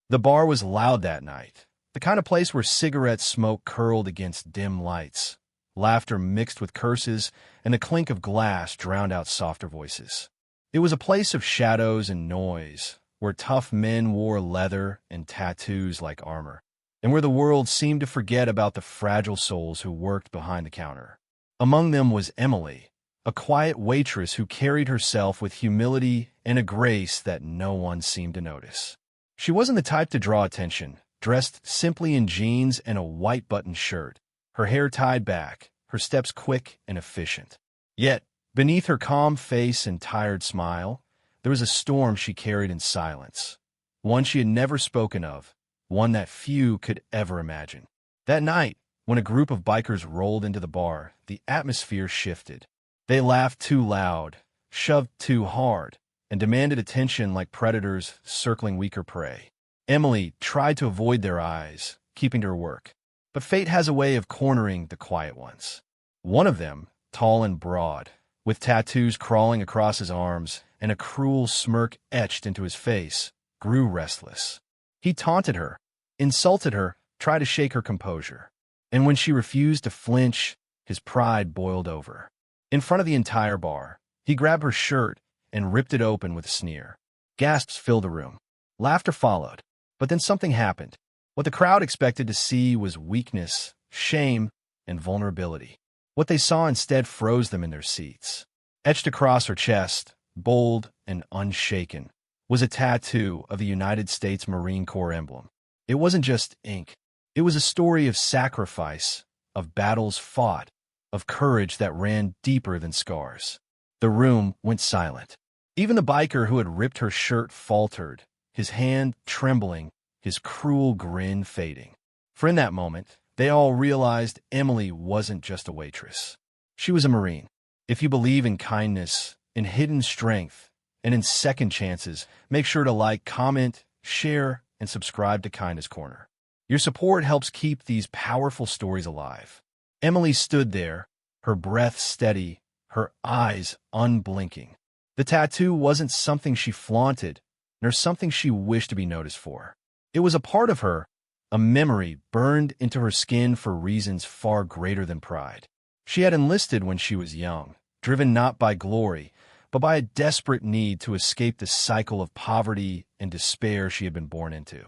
The bar was loud that night, the kind of place where cigarette smoke curled against dim lights. Laughter mixed with curses, and the clink of glass drowned out softer voices. It was a place of shadows and noise, where tough men wore leather and tattoos like armor, and where the world seemed to forget about the fragile souls who worked behind the counter. Among them was Emily, a quiet waitress who carried herself with humility and a grace that no one seemed to notice. She wasn't the type to draw attention, dressed simply in jeans and a white buttoned shirt, her hair tied back, her steps quick and efficient. Yet, beneath her calm face and tired smile, there was a storm she carried in silence, one she had never spoken of, one that few could ever imagine. That night, when a group of bikers rolled into the bar, the atmosphere shifted. They laughed too loud, shoved too hard, and demanded attention like predators circling weaker prey. Emily tried to avoid their eyes, keeping to her work. But fate has a way of cornering the quiet ones. One of them, tall and broad, with tattoos crawling across his arms and a cruel smirk etched into his face, grew restless. He taunted her, insulted her, tried to shake her composure. And when she refused to flinch, his pride boiled over. In front of the entire bar, he grabbed her shirt and ripped it open with a sneer. Gasps filled the room. Laughter followed. But then something happened. What the crowd expected to see was weakness, shame, and vulnerability. What they saw instead froze them in their seats. Etched across her chest, bold and unshaken, was a tattoo of the United States Marine Corps emblem. It wasn't just ink. It was a story of sacrifice, of battles fought, of courage that ran deeper than scars. The room went silent. Even the biker who had ripped her shirt faltered, his hand trembling, his cruel grin fading. For in that moment, they all realized Emily wasn't just a waitress. She was a Marine. If you believe in kindness, in hidden strength, and in second chances, make sure to like, comment, share, and subscribe to Kindness Corner. Your support helps keep these powerful stories alive. Emily stood there, her breath steady, her eyes unblinking. The tattoo wasn't something she flaunted, nor something she wished to be noticed for. It was a part of her, a memory burned into her skin for reasons far greater than pride. She had enlisted when she was young, driven not by glory, but by a desperate need to escape the cycle of poverty and despair she had been born into.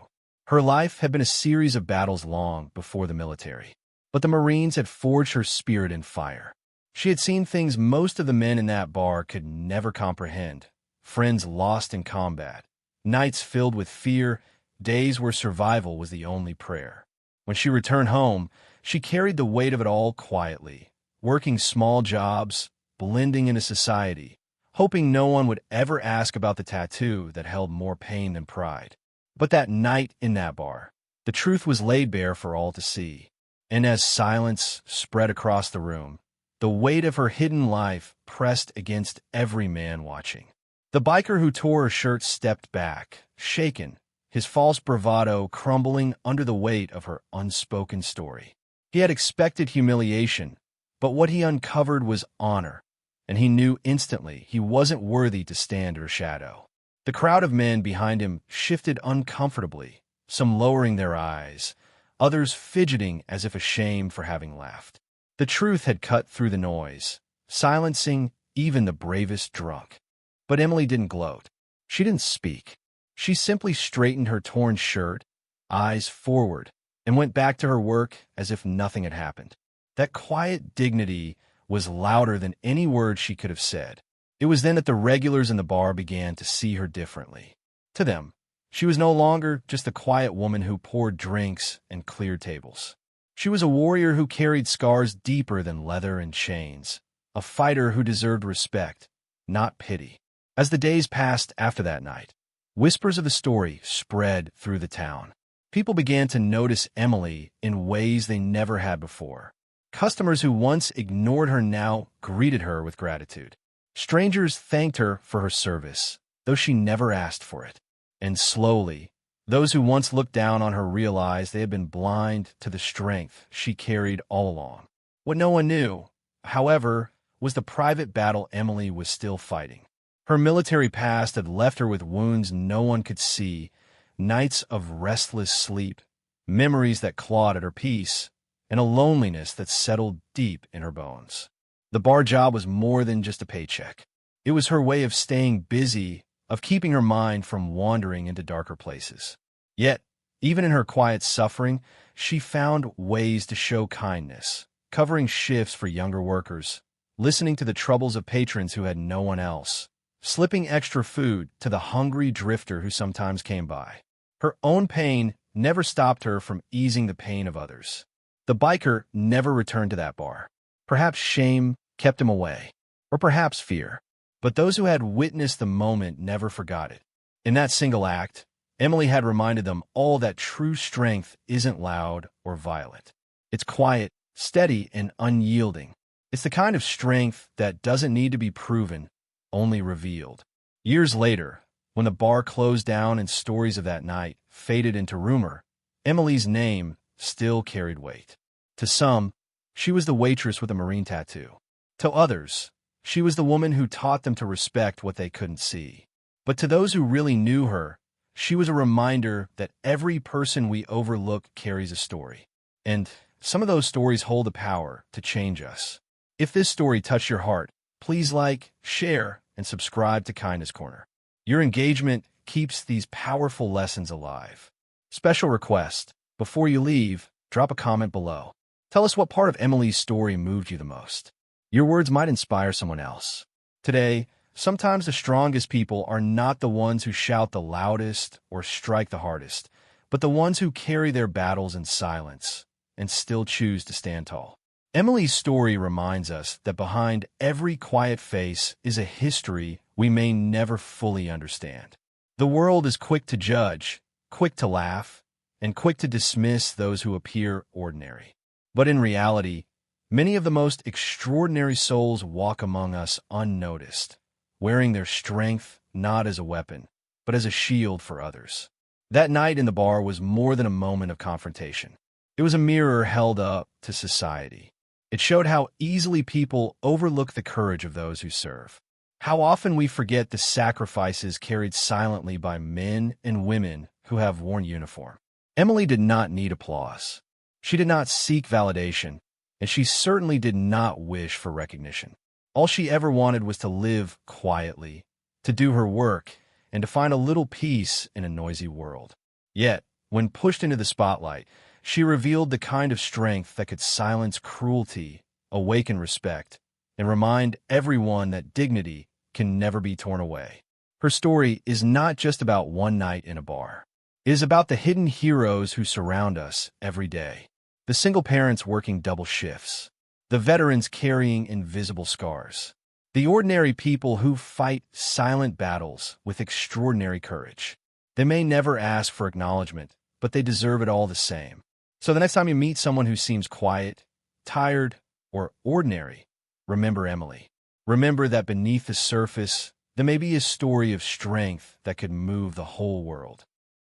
Her life had been a series of battles long before the military, but the Marines had forged her spirit in fire. She had seen things most of the men in that bar could never comprehend, friends lost in combat, nights filled with fear, days where survival was the only prayer. When she returned home, she carried the weight of it all quietly, working small jobs, blending into society, hoping no one would ever ask about the tattoo that held more pain than pride. But that night in that bar, the truth was laid bare for all to see. And as silence spread across the room, the weight of her hidden life pressed against every man watching. The biker who tore her shirt stepped back, shaken, his false bravado crumbling under the weight of her unspoken story. He had expected humiliation, but what he uncovered was honor, and he knew instantly he wasn't worthy to stand in her shadow. The crowd of men behind him shifted uncomfortably, some lowering their eyes, others fidgeting as if ashamed for having laughed. The truth had cut through the noise, silencing even the bravest drunk. But Emily didn't gloat. She didn't speak. She simply straightened her torn shirt, eyes forward, and went back to her work as if nothing had happened. That quiet dignity was louder than any word she could have said. It was then that the regulars in the bar began to see her differently. To them, she was no longer just the quiet woman who poured drinks and cleared tables. She was a warrior who carried scars deeper than leather and chains, a fighter who deserved respect, not pity. As the days passed after that night, whispers of the story spread through the town. People began to notice Emily in ways they never had before. Customers who once ignored her now greeted her with gratitude. Strangers thanked her for her service, though she never asked for it. And slowly, those who once looked down on her realized they had been blind to the strength she carried all along. What no one knew, however, was the private battle Emily was still fighting. Her military past had left her with wounds no one could see, nights of restless sleep, memories that clawed at her peace, and a loneliness that settled deep in her bones. The bar job was more than just a paycheck. It was her way of staying busy, of keeping her mind from wandering into darker places. Yet, even in her quiet suffering, she found ways to show kindness, covering shifts for younger workers, listening to the troubles of patrons who had no one else, slipping extra food to the hungry drifter who sometimes came by. Her own pain never stopped her from easing the pain of others. The biker never returned to that bar. Perhaps shame kept him away, or perhaps fear. But those who had witnessed the moment never forgot it. In that single act, Emily had reminded them all that true strength isn't loud or violent. It's quiet, steady, and unyielding. It's the kind of strength that doesn't need to be proven, only revealed. Years later, when the bar closed down and stories of that night faded into rumor, Emily's name still carried weight. To some, she was the waitress with a marine tattoo. To others, she was the woman who taught them to respect what they couldn't see. But to those who really knew her, she was a reminder that every person we overlook carries a story. And some of those stories hold the power to change us. If this story touched your heart, please like, share, and subscribe to Kindness Corner. Your engagement keeps these powerful lessons alive. Special request: before you leave, drop a comment below. Tell us what part of Emily's story moved you the most. Your words might inspire someone else. Today, sometimes the strongest people are not the ones who shout the loudest or strike the hardest, but the ones who carry their battles in silence and still choose to stand tall. Emily's story reminds us that behind every quiet face is a history we may never fully understand. The world is quick to judge, quick to laugh, and quick to dismiss those who appear ordinary. But in reality, many of the most extraordinary souls walk among us unnoticed, wearing their strength not as a weapon, but as a shield for others. That night in the bar was more than a moment of confrontation. It was a mirror held up to society. It showed how easily people overlook the courage of those who serve. How often we forget the sacrifices carried silently by men and women who have worn uniform. Emily did not need applause. She did not seek validation, and she certainly did not wish for recognition. All she ever wanted was to live quietly, to do her work, and to find a little peace in a noisy world. Yet, when pushed into the spotlight, she revealed the kind of strength that could silence cruelty, awaken respect, and remind everyone that dignity can never be torn away. Her story is not just about one night in a bar. It is about the hidden heroes who surround us every day. The single parents working double shifts. The veterans carrying invisible scars. The ordinary people who fight silent battles with extraordinary courage. They may never ask for acknowledgement, but they deserve it all the same. So the next time you meet someone who seems quiet, tired, or ordinary, remember Emily. Remember that beneath the surface, there may be a story of strength that could move the whole world.